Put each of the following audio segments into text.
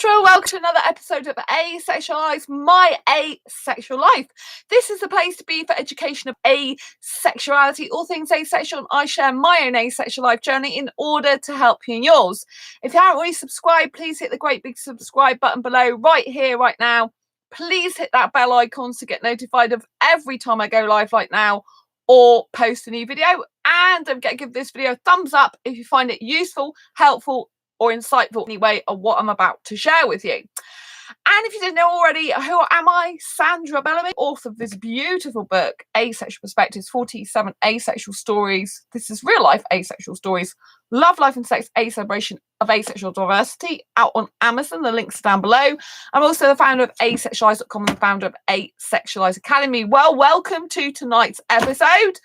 Sandra. Welcome to another episode of Asexualise, my asexual life. This is the place to be for education of asexuality, all things asexual, and I share my own asexual life journey in order to help you in yours. If you haven't already subscribed, please hit the great big subscribe button below right here, right now. Please hit that bell icon to get notified of every time I go live like now or post a new video. And don't forget to give this video a thumbs up if you find it useful, helpful, or insightful anyway of what I'm about to share with you. And if you didn't know already, who am I? Sandra Bellamy, author of this beautiful book, Asexual Perspectives, 47 Asexual Stories. This is real life asexual stories. Love, life and sex, a celebration of asexual diversity, out on Amazon. The links are down below. I'm also the founder of asexualise.com and the founder of Asexualise Academy. Well, welcome to tonight's episode.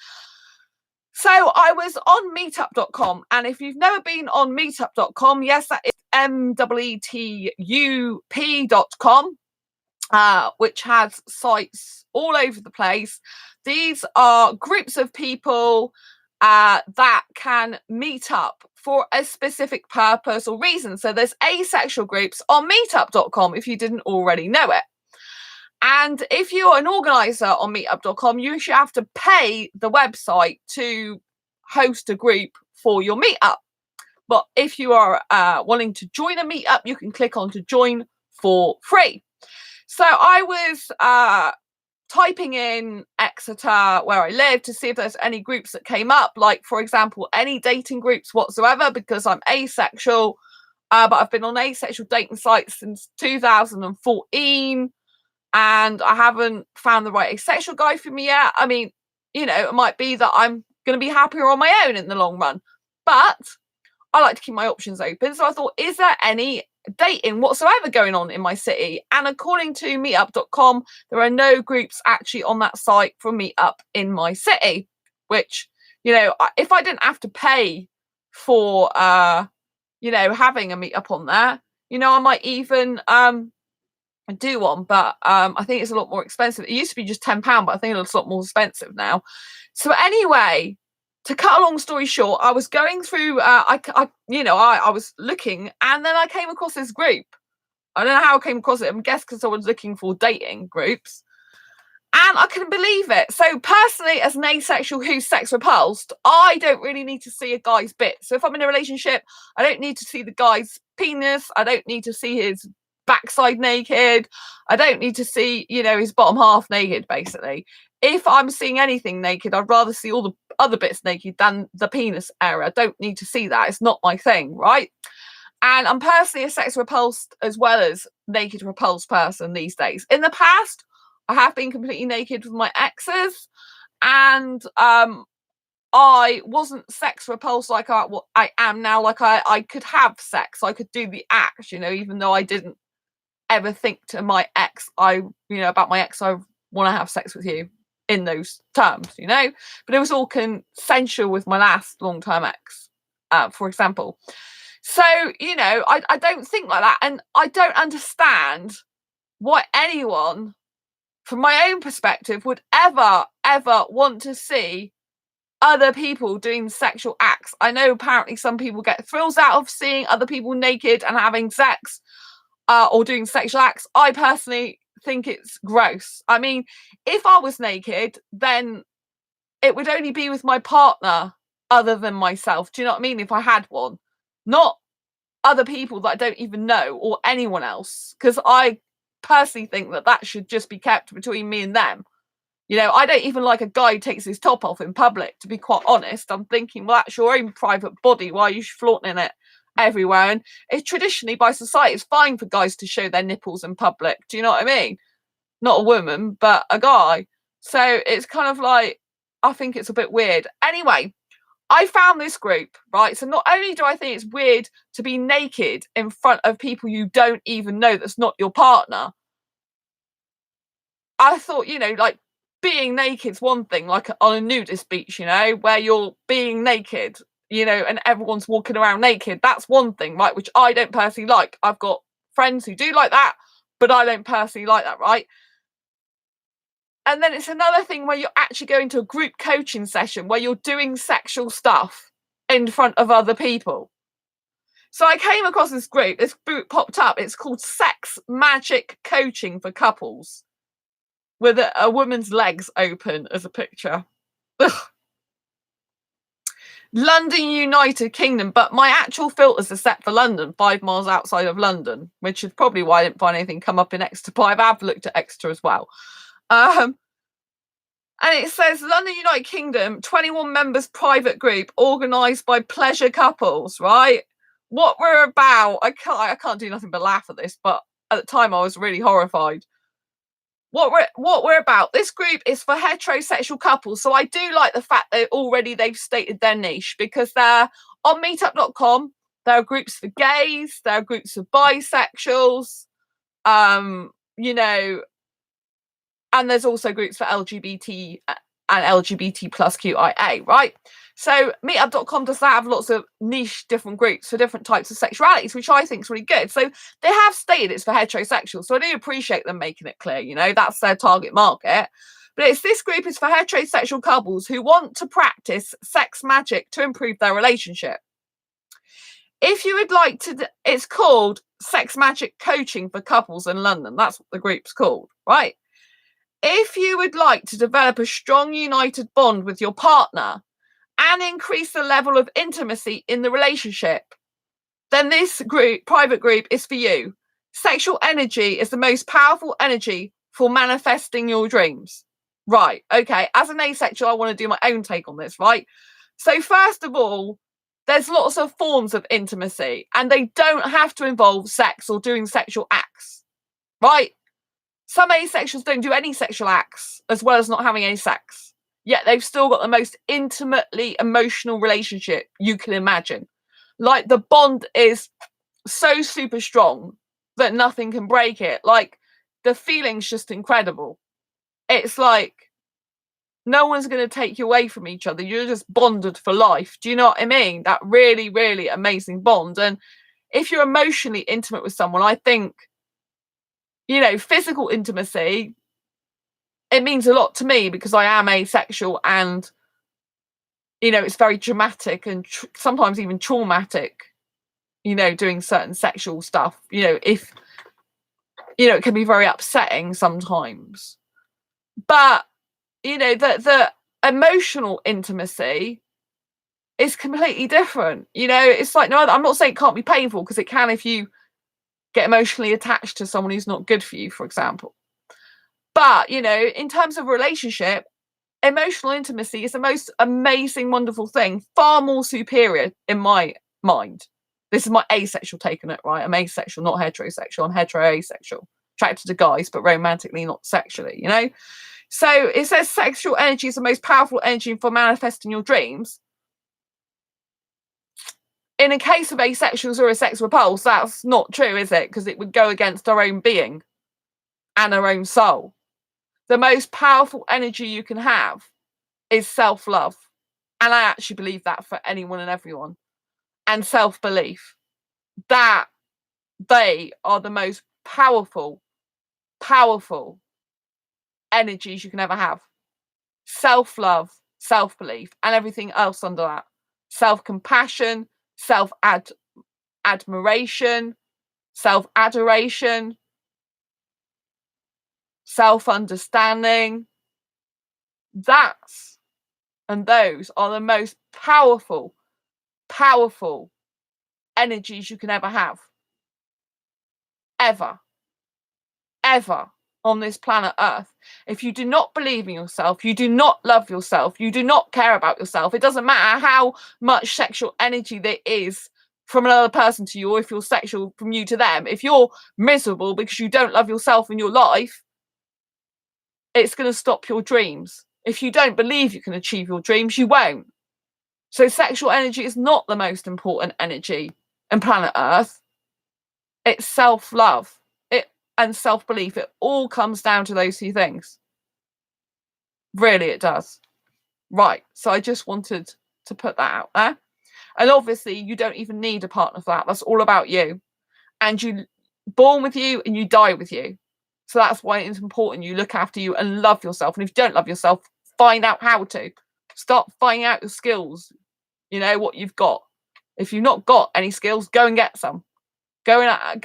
So I was on meetup.com, and if you've never been on meetup.com, yes, that is meetup.com, which has sites all over the place. These are groups of people that can meet up for a specific purpose or reason. So there's asexual groups on meetup.com if you didn't already know it. And if you're an organizer on meetup.com, you should have to pay the website to host a group for your meetup. But if you are wanting to join a meetup, you can click on to join for free. So I was typing in Exeter, where I live, to see if there's any groups that came up, like, for example, any dating groups whatsoever, because I'm asexual, but I've been on asexual dating sites since 2014. And I haven't found the right asexual guy for me yet. I mean, you know, it might be that I'm going to be happier on my own in the long run. But I like to keep my options open. So I thought, is there any dating whatsoever going on in my city? And according to meetup.com, there are no groups actually on that site for meetup in my city. Which, you know, if I didn't have to pay for, you know, having a meetup on there, you know, I might even... do one, but I think it's a lot more expensive. It used to be just £10, but I think it's a lot more expensive now. So anyway, to cut a long story short, I was going through I was looking, and then I came across this group. I don't know how I came across it. I guess because I was looking for dating groups, and I couldn't believe it. So personally, as an asexual who's sex repulsed, I don't really need to see a guy's bit. So if I'm in a relationship, I don't need to see the guy's penis. I don't need to see his backside naked. I don't need to see, you know, his bottom half naked, basically. If I'm seeing anything naked, I'd rather see all the other bits naked than the penis area. I don't need to see that. It's not my thing, right? And I'm personally a sex repulsed as well as naked repulsed person these days. In the past, I have been completely naked with my exes, and I wasn't sex repulsed like I am now. Like I could have sex, I could do the act, you know, even though I didn't ever think to my ex, about my ex, I want to have sex with you in those terms, you know, but it was all consensual with my last long-term ex, for example. So, you know, I don't think like that, and I don't understand why anyone, from my own perspective, would ever want to see other people doing sexual acts. I know apparently some people get thrills out of seeing other people naked and having sex, or doing sexual acts. I personally think it's gross. I mean, if I was naked, then it would only be with my partner other than myself. Do you know what I mean? If I had one, not other people that I don't even know or anyone else, because I personally think that should just be kept between me and them. You know, I don't even like a guy who takes his top off in public, to be quite honest. I'm thinking, well, that's your own private body. Why are you flaunting it everywhere? And it's traditionally by society, it's fine for guys to show their nipples in public. Do you know what I mean? Not a woman, but a guy. So it's kind of like, I think it's a bit weird. Anyway, I found this group, right? So not only do I think it's weird to be naked in front of people you don't even know, that's not your partner, I thought, you know, like, being naked's one thing, like on a nudist beach, you know, where you're being naked, you know, and everyone's walking around naked. That's one thing, right? Which I don't personally like. I've got friends who do like that, but I don't personally like that, right? And then it's another thing where you're actually going to a group coaching session where you're doing sexual stuff in front of other people. So I came across this group. This group popped up. It's called Sex Magic Coaching for Couples, with a woman's legs open as a picture. Ugh. London, United Kingdom, but my actual filters are set for London, 5 miles outside of London, which is probably why I didn't find anything come up in Exeter, but I've looked at Exeter as well. And it says London, United Kingdom, 21 members private group organised by pleasure couples, right? What we're about, I can't do nothing but laugh at this, but at the time I was really horrified. What we're about, this group is for heterosexual couples. So I do like the fact that they've stated their niche, because they're on meetup.com. There are groups for gays, there are groups for bisexuals, you know, and there's also groups for LGBT and LGBT plus QIA, right? So meetup.com does have lots of niche different groups for different types of sexualities, which I think is really good. So they have stated it's for heterosexuals. So I do appreciate them making it clear, you know, that's their target market. But this group is for heterosexual couples who want to practice sex magic to improve their relationship. If you would like to, it's called Sex Magic Coaching for Couples in London. That's what the group's called, right? If you would like to develop a strong united bond with your partner and increase the level of intimacy in the relationship, then this private group is for you. Sexual energy is the most powerful energy for manifesting your dreams. Right, okay, as an asexual, I want to do my own take on this, right? So first of all, there's lots of forms of intimacy, and they don't have to involve sex or doing sexual acts, right? Some asexuals don't do any sexual acts as well as not having any sex, yet they've still got the most intimately emotional relationship you can imagine. Like, the bond is so super strong that nothing can break it. Like, the feeling's just incredible. It's like no one's going to take you away from each other. You're just bonded for life. Do you know what I mean? That really, really amazing bond. And if you're emotionally intimate with someone, I think, you know, physical intimacy, it means a lot to me because I am asexual, and, you know, it's very dramatic and sometimes even traumatic, you know, doing certain sexual stuff, you know, if, you know, it can be very upsetting sometimes. But, you know, the emotional intimacy is completely different. You know, it's like, no, I'm not saying it can't be painful, because it can if you get emotionally attached to someone who's not good for you, for example. But, you know, in terms of relationship, emotional intimacy is the most amazing, wonderful thing, far more superior in my mind. This is my asexual take on it, right? I'm asexual, not heterosexual. I'm heteroasexual, attracted to guys, but romantically, not sexually, you know? So it says sexual energy is the most powerful energy for manifesting your dreams. In a case of asexuals or a sex repulse, that's not true, is it? Because it would go against our own being and our own soul. The most powerful energy you can have is self-love. And I actually believe that for anyone and everyone. And self-belief. That they are the most powerful energies you can ever have. Self-love, self-belief, and everything else under that. Self-compassion, self-admiration, self-adoration, self-understanding. Those are the most powerful energies you can ever have. Ever on this planet Earth. If you do not believe in yourself, you do not love yourself, you do not care about yourself, it doesn't matter how much sexual energy there is from another person to you, or if you're sexual from you to them. If you're miserable because you don't love yourself in your life, it's going to stop your dreams. If you don't believe you can achieve your dreams, you won't. So sexual energy is not the most important energy on planet Earth. It's self-love and self-belief. It all comes down to those two things. Really, it does. Right. So I just wanted to put that out there. And obviously, you don't even need a partner for that. That's all about you. And you born with you and you die with you. So that's why it's important you look after you and love yourself. And if you don't love yourself, find out how to. Start finding out your skills. You know, what you've got. If you've not got any skills, go and get some. Go and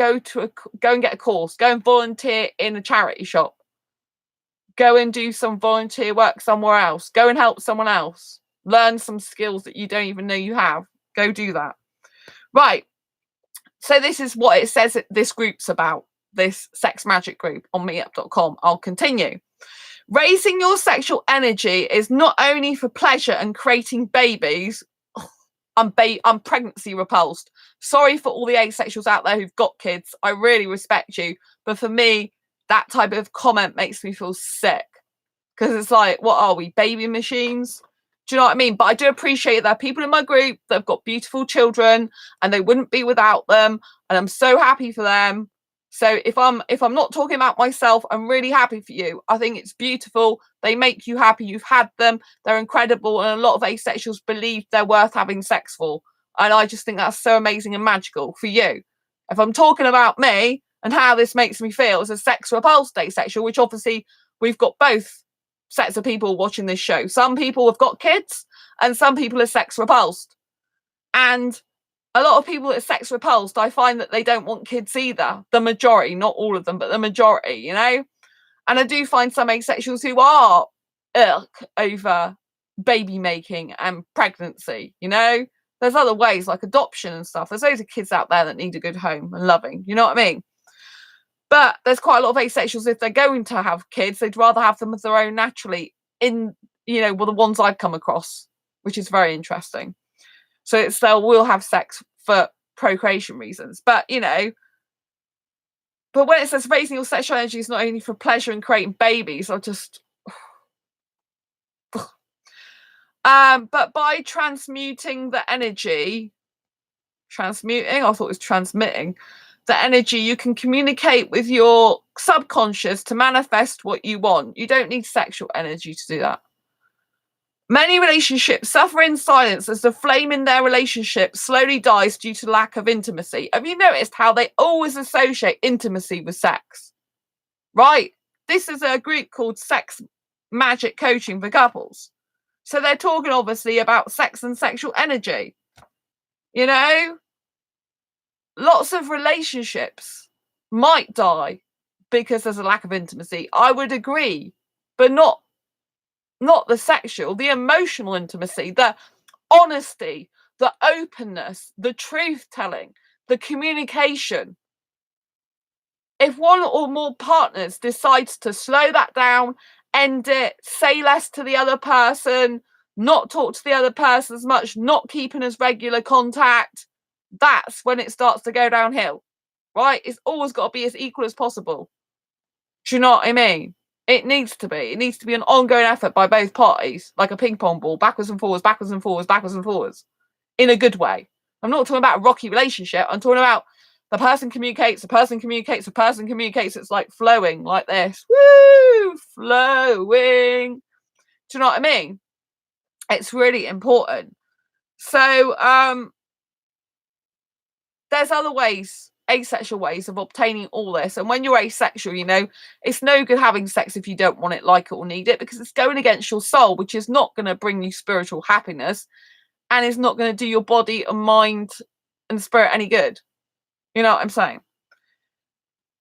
get a course. Go and volunteer in a charity shop. Go and do some volunteer work somewhere else. Go and help someone else. Learn some skills that you don't even know you have. Go do that. Right. So this is what it says this group's about. This sex magic group on meetup.com. I'll continue. Raising your sexual energy is not only for pleasure and creating babies. I'm pregnancy repulsed. Sorry for all the asexuals out there who've got kids. I really respect you. But for me, that type of comment makes me feel sick. Because it's like, what are we, baby machines? Do you know what I mean? But I do appreciate there are people in my group that have got beautiful children and they wouldn't be without them. And I'm so happy for them. So if I'm not talking about myself, I'm really happy for you. I think it's beautiful. They make you happy. You've had them. They're incredible. And a lot of asexuals believe they're worth having sex for. And I just think that's so amazing and magical for you. If I'm talking about me and how this makes me feel as a sex repulsed asexual, which obviously we've got both sets of people watching this show. Some people have got kids and some people are sex repulsed. And a lot of people that are sex repulsed, I find that they don't want kids either. The majority, not all of them, but the majority, you know? And I do find some asexuals who are over baby making and pregnancy, you know? There's other ways like adoption and stuff. There's loads of kids out there that need a good home and loving, you know what I mean? But there's quite a lot of asexuals, if they're going to have kids, they'd rather have them of their own naturally in, you know, well, the ones I've come across, which is very interesting. So it's they will have sex for procreation reasons. But, you know, but when it says raising your sexual energy is not only for pleasure and creating babies, I just... but by transmuting the energy, I thought it was transmitting, the energy, you can communicate with your subconscious to manifest what you want. You don't need sexual energy to do that. Many relationships suffer in silence as the flame in their relationship slowly dies due to lack of intimacy. Have you noticed how they always associate intimacy with sex? Right? This is a group called Sex Magic Coaching for Couples. So they're talking obviously about sex and sexual energy. You know? Lots of relationships might die because there's a lack of intimacy. I would agree, but not the sexual, the emotional intimacy, the honesty, the openness, the truth telling, the communication. If one or more partners decides to slow that down, end it, say less to the other person, not talk to the other person as much, not keeping as regular contact, that's when it starts to go downhill, right? It's always got to be as equal as possible. Do you know what I mean? It needs to be. It needs to be an ongoing effort by both parties, like a ping pong ball, backwards and forwards, backwards and forwards, backwards and forwards, in a good way. I'm not talking about a rocky relationship. I'm talking about the person communicates, the person communicates, the person communicates. It's like flowing like this. Woo! Flowing. Do you know what I mean? It's really important. So, there's other ways, asexual ways of obtaining all this. And when you're asexual, you know, it's no good having sex if you don't want it, like it, or need it, because it's going against your soul, which is not going to bring you spiritual happiness and is not going to do your body and mind and spirit any good. You know what I'm saying?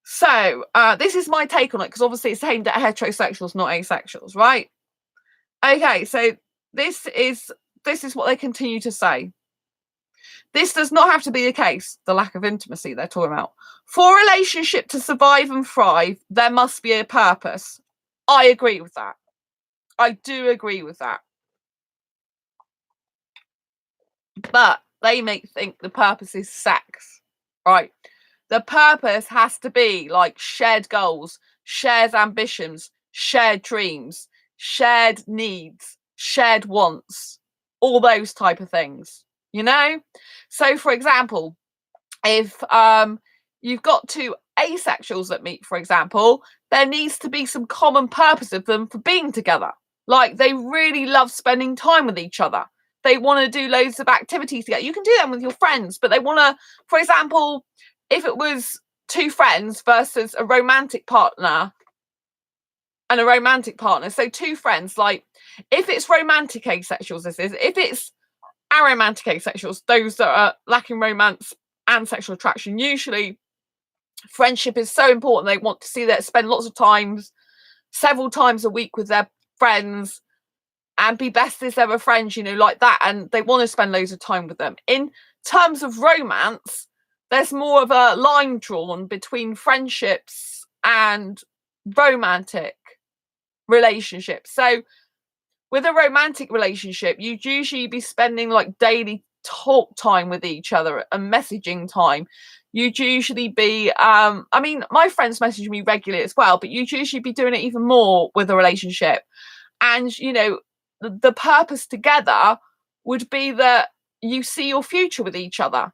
So this is my take on it, because obviously it's aimed at heterosexuals, not asexuals, right? Okay, so this is what they continue to say. This does not have to be the case, the lack of intimacy they're talking about. For a relationship to survive and thrive, there must be a purpose. I agree with that. I do agree with that. But they think the purpose is sex, right? The purpose has to be like shared goals, shared ambitions, shared dreams, shared needs, shared wants, all those type of things. You know, so for example, if you've got two asexuals that meet, for example, there needs to be some common purpose of them for being together. Like they really love spending time with each other. They want to do loads of activities together. You can do them with your friends, but they want to, for example, if it was two friends versus a romantic partner and a romantic partner, so two friends, like if it's romantic asexuals, if it's Aromantic asexuals, those that are lacking romance and sexual attraction, usually friendship is so important. They want to see that, spend lots of times, several times a week with their friends, and be best as ever friends, you know, like that. And they want to spend loads of time with them. In terms of romance, there's more of a line drawn between friendships and romantic relationships. So with a romantic relationship, you'd usually be spending like daily talk time with each other and messaging time. You'd usually be I mean, my friends message me regularly as well, but you'd usually be doing it even more with a relationship. And you know, the purpose together would be that you see your future with each other,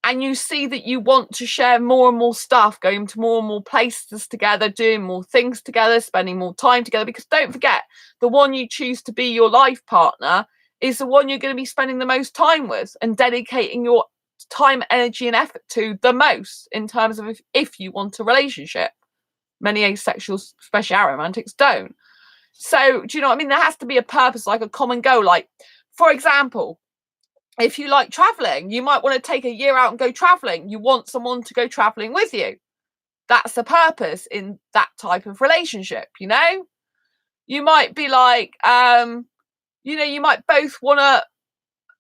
and you see that you want to share more and more stuff, going to more and more places together, doing more things together, spending more time together. Because don't forget, the one you choose to be your life partner is the one you're going to be spending the most time with and dedicating your time, energy, and effort to the most, in terms of if you want a relationship. Many asexuals, especially aromantics, don't. So, do you know what I mean? There has to be a purpose, like a common goal. Like, for example, if you like traveling, you might want to take a year out and go traveling. You want someone to go traveling with you. That's the purpose in that type of relationship, you know? You might be like, you know, you might both want to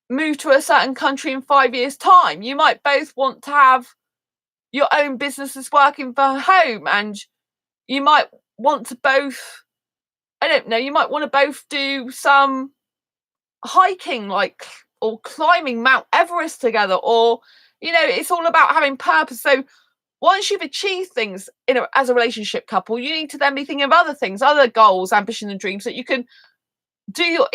move to a certain country in 5 years' time. You might both want to have your own businesses working from home, and you might want to both, I don't know, you might want to both do some hiking, like, or climbing Mount Everest together, or you know, it's all about having purpose. So once you've achieved things as a relationship couple, you need to then be thinking of other things, other goals, ambition, and dreams that you can do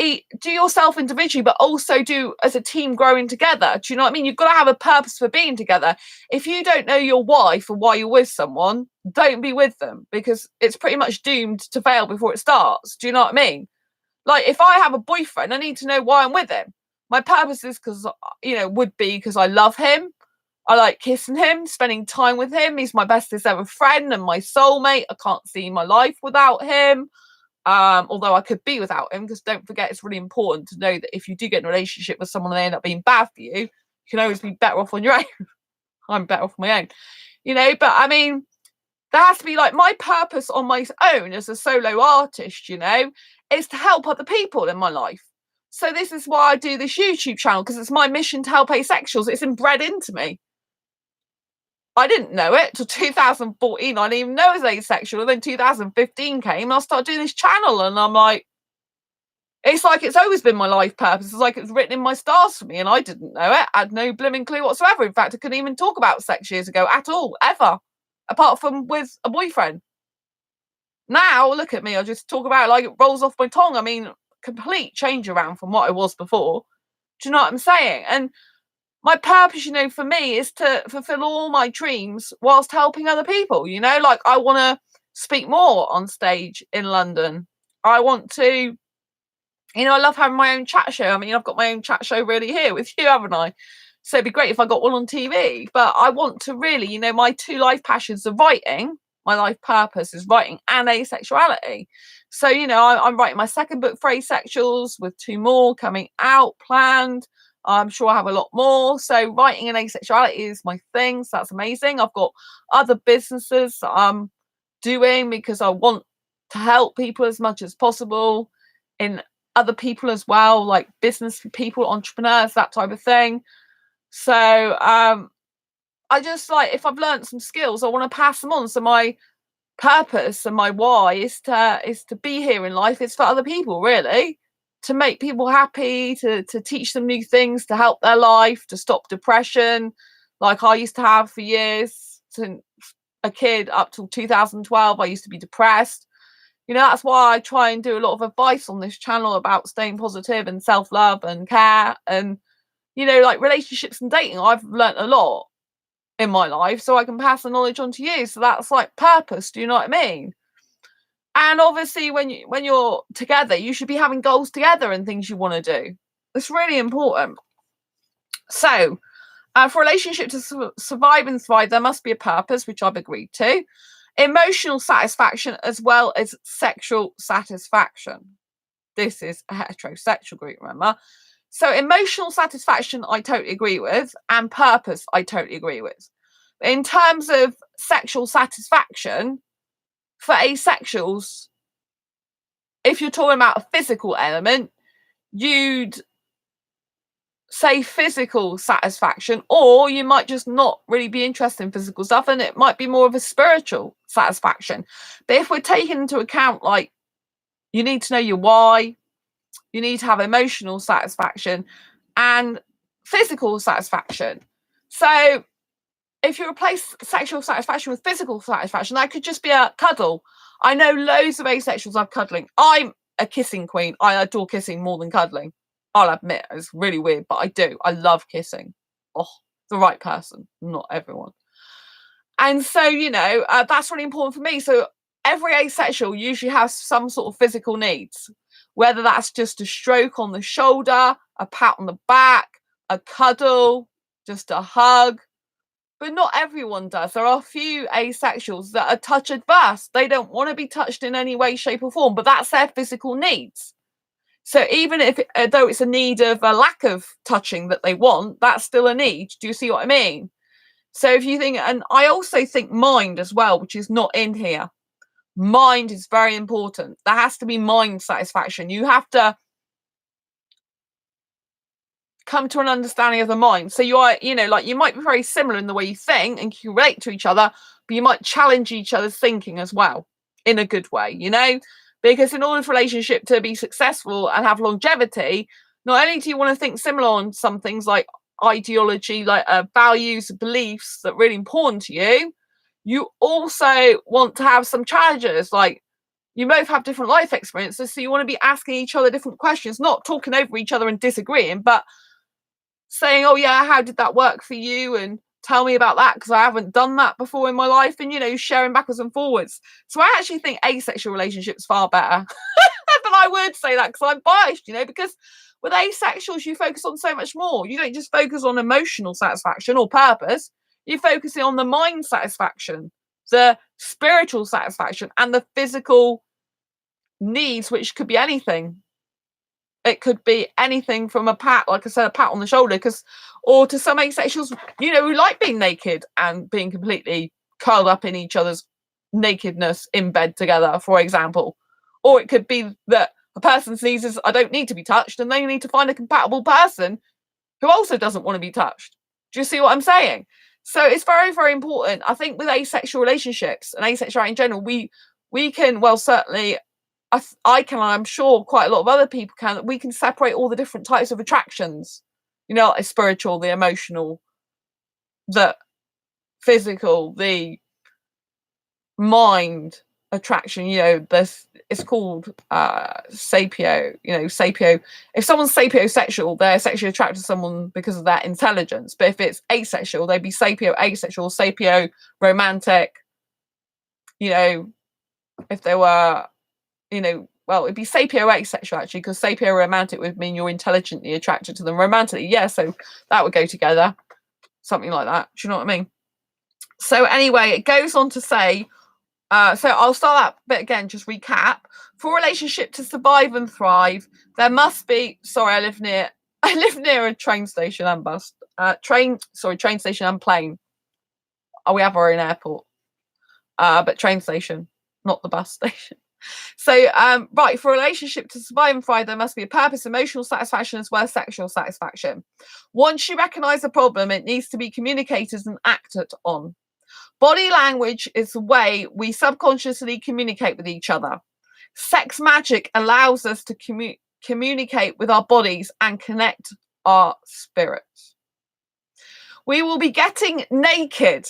yourself individually, but also do as a team, growing together. Do you know what I mean? You've got to have a purpose for being together. If you don't know your why for why you're with someone, don't be with them, because it's pretty much doomed to fail before it starts. Do you know what I mean? Like, if I have a boyfriend, I need to know why I'm with him. My purpose is because, you know, would be because I love him. I like kissing him, spending time with him. He's my bestest ever friend and my soulmate. I can't see my life without him. Although I could be without him, because don't forget, it's really important to know that if you do get in a relationship with someone and they end up being bad for you, you can always be better off on your own. I'm better off on my own, you know. But I mean, there has to be, like, my purpose on my own as a solo artist, you know, is to help other people in my life. So this is why I do this YouTube channel, because it's my mission to help asexuals. It's inbred into me. I didn't know it till 2014. I didn't even know I was asexual. And then 2015 came and I started doing this channel, and I'm like, it's like it's always been my life purpose. It's like it's written in my stars for me, and I didn't know it. I had no blooming clue whatsoever. In fact, I couldn't even talk about sex years ago at all, ever, apart from with a boyfriend. Now, look at me. I just talk about it like it rolls off my tongue. I mean, complete change around from what I was before. Do you know what I'm saying? And my purpose, you know, for me is to fulfill all my dreams whilst helping other people. You know, like, I want to speak more on stage in London. I want to, you know, I love having my own chat show. I mean, I've got my own chat show really here with you, haven't I? So it'd be great if I got one on TV. But I want to really, you know, my two life passions are writing. My life purpose is writing and asexuality. So, you know, I'm writing my second book for asexuals, with 2 more coming out planned. I'm sure I have a lot more. So writing and asexuality is my thing. So that's amazing. I've got other businesses that I'm doing because I want to help people as much as possible, in other people as well, like business people, entrepreneurs, that type of thing. So I just, like, if I've learned some skills, I want to pass them on. So my purpose and my why is to be here in life. It's for other people, really, to make people happy, to teach them new things, to help their life, to stop depression, like I used to have for years. Since a kid up till 2012, I used to be depressed. You know, that's why I try and do a lot of advice on this channel about staying positive and self-love and care, and, you know, like relationships and dating. I've learnt a lot in my life, so I can pass the knowledge on to you. So that's like purpose. Do you know what I mean? And obviously, when you're together, you should be having goals together and things you want to do. It's really important. So for a relationship to survive and thrive, there must be a purpose, which I've agreed to. Emotional satisfaction as well as sexual satisfaction. This is a heterosexual group, remember? So emotional satisfaction, I totally agree with, and purpose, I totally agree with. In terms of sexual satisfaction, for asexuals, if you're talking about a physical element, you'd say physical satisfaction, or you might just not really be interested in physical stuff, and it might be more of a spiritual satisfaction. But if we're taking into account, like, you need to know your why, you need to have emotional satisfaction and physical satisfaction. So if you replace sexual satisfaction with physical satisfaction, that could just be a cuddle. I know loads of asexuals love cuddling. I'm a kissing queen. I adore kissing more than cuddling. I'll admit, it's really weird, but I do. I love kissing. Oh, the right person, not everyone. And so, that's really important for me. So every asexual usually has some sort of physical needs, whether that's just a stroke on the shoulder, a pat on the back, a cuddle, just a hug. But not everyone does. There are a few asexuals that are touch adverse. They don't want to be touched in any way, shape, or form, but that's their physical needs. So even if, though it's a need of a lack of touching that they want, that's still a need. Do you see what I mean? So if you think, and I also think mind as well, which is not in here. Mind is very important. There has to be mind satisfaction. You have to come to an understanding of the mind. So you are, like, you might be very similar in the way you think and you relate to each other, but you might challenge each other's thinking as well in a good way, because in order for a relationship to be successful and have longevity, not only do you want to think similar on some things like ideology, like values, beliefs that are really important to you, you also want to have some challenges. Like, you both have different life experiences, so you want to be asking each other different questions, not talking over each other and disagreeing, but saying, oh yeah, how did that work for you, and tell me about that, because I haven't done that before in my life, and sharing backwards and forwards. So I actually think asexual relationships far better. But I would say that because I'm biased, because with asexuals you focus on so much more. You don't just focus on emotional satisfaction or purpose, you're focusing on the mind satisfaction, the spiritual satisfaction, and the physical needs, which could be anything. It could be anything from a pat, like I said, a pat on the shoulder, or to some asexuals, who like being naked and being completely curled up in each other's nakedness in bed together, for example. Or it could be that a person's needs is, I don't need to be touched, and they need to find a compatible person who also doesn't want to be touched. Do you see what I'm saying? So it's very, very important. I think with asexual relationships and asexuality in general, we can, well, certainly I can, I'm sure quite a lot of other people can, that we can separate all the different types of attractions, the spiritual, the emotional, the physical, the mind attraction. This, it's called sapio. Sapio, if someone's sapiosexual, they're sexually attracted to someone because of their intelligence. But if it's asexual, they'd be sapio asexual, sapio romantic. If they were, well, it'd be sapio asexual actually, because sapio romantic would mean you're intelligently attracted to them. Romantically, yeah, so that would go together, something like that. Do you know what I mean? So anyway, it goes on to say, so I'll start that bit again, just recap. For a relationship to survive and thrive, there must be, sorry, I live near a train station and bus. Train station and plane. Oh, we have our own airport. But train station, not the bus station. So, right, for a relationship to survive and thrive, there must be a purpose, emotional satisfaction, as well as sexual satisfaction. Once you recognise the problem, it needs to be communicated and acted on. Body language is the way we subconsciously communicate with each other. Sex magic allows us to communicate with our bodies and connect our spirits. We will be getting naked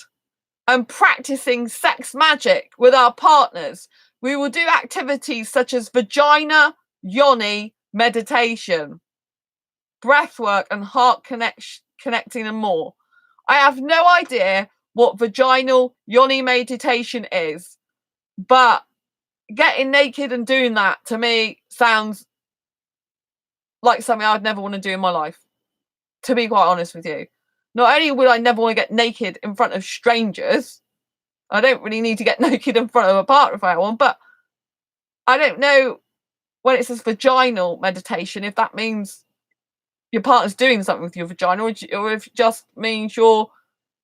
and practicing sex magic with our partners. We will do activities such as vagina, yoni, meditation, breathwork, and heart connecting, and more. I have no idea what vaginal yoni meditation is, but getting naked and doing that to me sounds like something I'd never want to do in my life, to be quite honest with you. Not only would I never want to get naked in front of strangers, I don't really need to get naked in front of a partner if I want, but I don't know when it says vaginal meditation if that means your partner's doing something with your vagina, or if it just means you're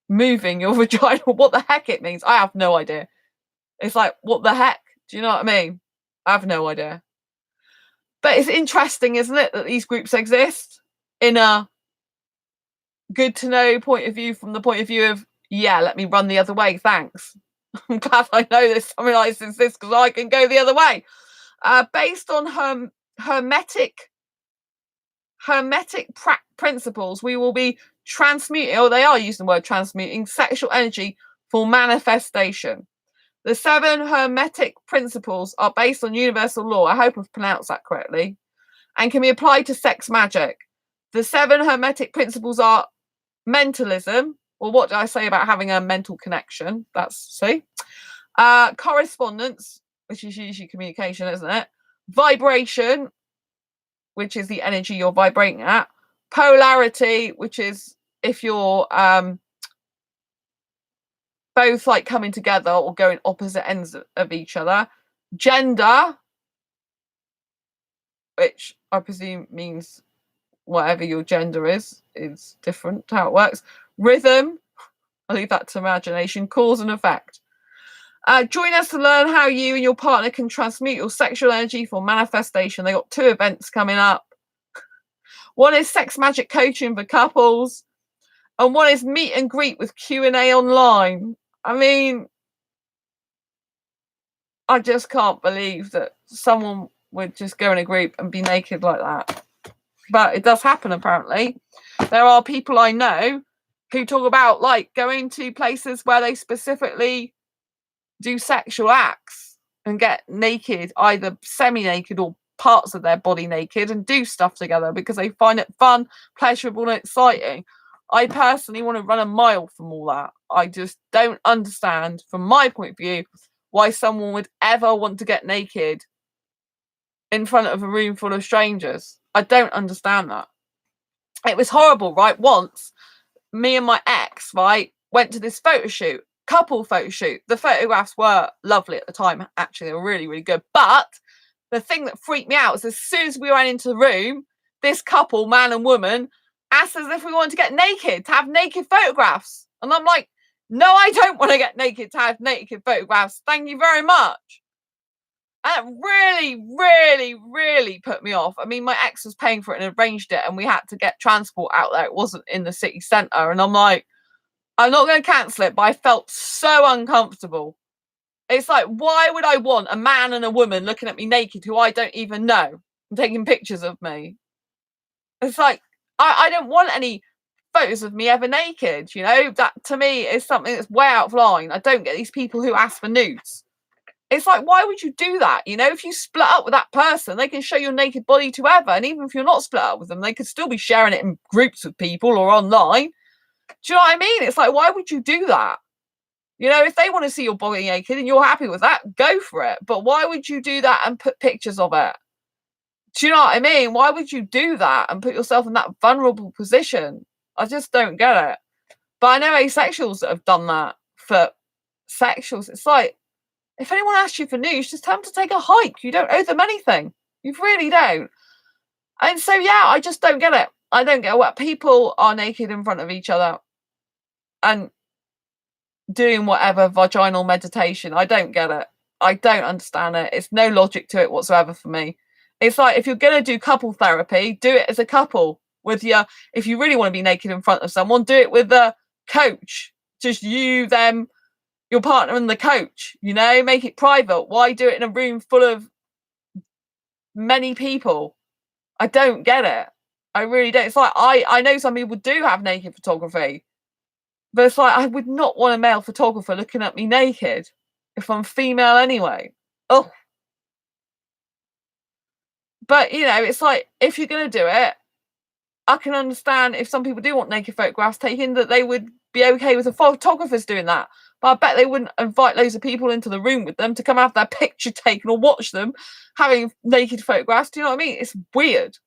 moving your vagina, what the heck it means. I have no idea. It's like, what the heck? Do you know what I mean? I have no idea. But it's interesting, isn't it, that these groups exist in a good to know point of view, from the point of view of, yeah, let me run the other way, thanks. I'm glad I know there's something like this because I can go the other way. Based on hermetic principles, we will be transmuting, or they are using the word transmuting, sexual energy for manifestation. The 7 hermetic principles are based on universal law. I hope I've pronounced that correctly. And can be applied to sex magic. The 7 hermetic principles are mentalism. Well, what did I say about having a mental connection? That's correspondence, which is usually communication, isn't it? Vibration, which is the energy you're vibrating at. Polarity, which is if you're both like coming together or going opposite ends of each other. Gender, which I presume means whatever your gender is different to how it works. Rhythm, I'll leave that to imagination. Cause and effect. Join us to learn how you and your partner can transmute your sexual energy for manifestation. They got 2 events coming up. One is sex magic coaching for couples, and one is meet and greet with Q&A online. I mean, I just can't believe that someone would just go in a group and be naked like that. But it does happen, apparently. There are people I know who talk about like going to places where they specifically do sexual acts and get naked, either semi-naked or parts of their body naked, and do stuff together because they find it fun, pleasurable, and exciting. I personally want to run a mile from all that. I just don't understand, from my point of view, why someone would ever want to get naked in front of a room full of strangers. I don't understand that. It was horrible, right? Once, me and my ex, right, went to this photo shoot, couple photo shoot. The photographs were lovely at the time. Actually, they were really, really good. But the thing that freaked me out was as soon as we went into the room, this couple, man and woman, asked us if we wanted to get naked, to have naked photographs. And I'm like, no, I don't want to get naked to have naked photographs. Thank you very much. And it really, really, really put me off. I mean, my ex was paying for it and arranged it, and we had to get transport out there. It wasn't in the city centre. And I'm like, I'm not going to cancel it, but I felt so uncomfortable. It's like, why would I want a man and a woman looking at me naked who I don't even know and taking pictures of me? It's like, I don't want any photos of me ever naked, you know? That, to me, is something that's way out of line. I don't get these people who ask for nudes. It's like, why would you do that? You know, if you split up with that person, they can show your naked body to whoever. And even if you're not split up with them, they could still be sharing it in groups with people or online. Do you know what I mean? It's like, why would you do that? You know, if they want to see your body naked and you're happy with that, go for it. But why would you do that and put pictures of it? Do you know what I mean? Why would you do that and put yourself in that vulnerable position? I just don't get it. But I know asexuals that have done that for sexuals. It's like, if anyone asks you for news, just tell them to take a hike. You don't owe them anything. You really don't. And so, yeah, I just don't get it. I don't get what people are naked in front of each other and doing whatever vaginal meditation. I don't get it. I don't understand it. It's no logic to it whatsoever for me. It's like, if you're going to do couple therapy, do it as a couple with your, if you really want to be naked in front of someone, do it with a coach. Just you, them, your partner and the coach, you know, make it private. Why do it in a room full of many people? I don't get it. I really don't. It's like, I know some people do have naked photography, but it's like, I would not want a male photographer looking at me naked if I'm female anyway. Oh. But, you know, it's like, if you're going to do it, I can understand if some people do want naked photographs taken, that they would be okay with the photographers doing that. But I bet they wouldn't invite loads of people into the room with them to come have their picture taken or watch them having naked photographs. Do you know what I mean? It's weird.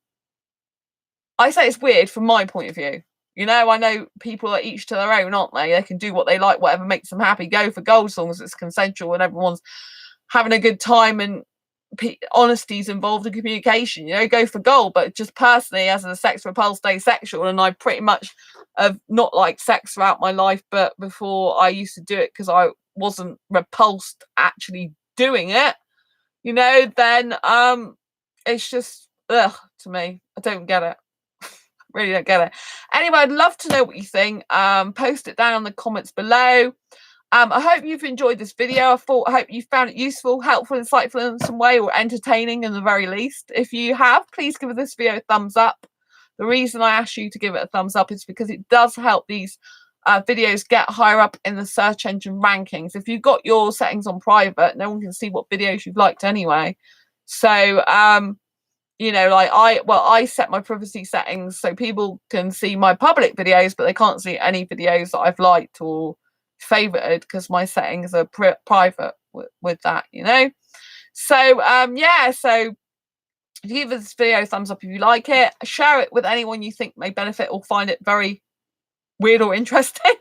I say it's weird from my point of view. You know, I know people are each to their own, aren't they? They can do what they like, whatever makes them happy. Go for gold as long as it's consensual and everyone's having a good time and honesty is involved in communication, you know, go for gold. But just personally, as a sex repulsed asexual, and I pretty much have not liked sex throughout my life, but before I used to do it because I wasn't repulsed actually doing it, you know, then it's just ugh to me. I don't get it. Really don't get it. Anyway, I'd love to know what you think. Post it down in the comments below. I hope you've enjoyed this video. I hope you found it useful, helpful, insightful in some way, or entertaining in the very least. If you have, please give this video a thumbs up. The reason I asked you to give it a thumbs up is because it does help these videos get higher up in the search engine rankings. If you've got your settings on private, no one can see what videos you've liked anyway. So, you know, like I set my privacy settings so people can see my public videos, but they can't see any videos that I've liked or favorited because my settings are private with that, you know. So yeah, so give this video a thumbs up if you like it. Share it with anyone you think may benefit or find it very weird or interesting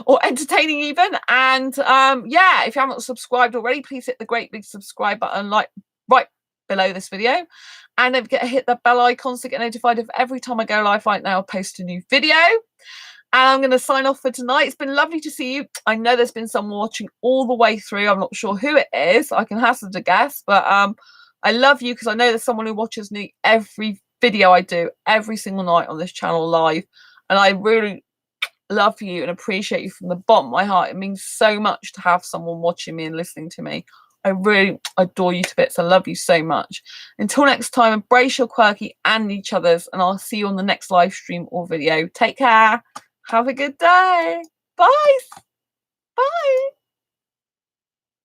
or entertaining even. And yeah, if you haven't subscribed already, please hit the great big subscribe button right below this video, and don't forget to hit that bell icon to get notified of every time I go live. Right now, I'll post a new video. And I'm going to sign off for tonight. It's been lovely to see you. I know there's been someone watching all the way through. I'm not sure who it is. I can hazard a guess, but I love you because I know there's someone who watches me every video I do every single night on this channel live, and I really love you and appreciate you from the bottom of my heart. It means so much to have someone watching me and listening to me. I really adore you to bits. I love you so much. Until next time, embrace your quirky and each other's, and I'll see you on the next live stream or video. Take care. Have a good day. Bye. Bye.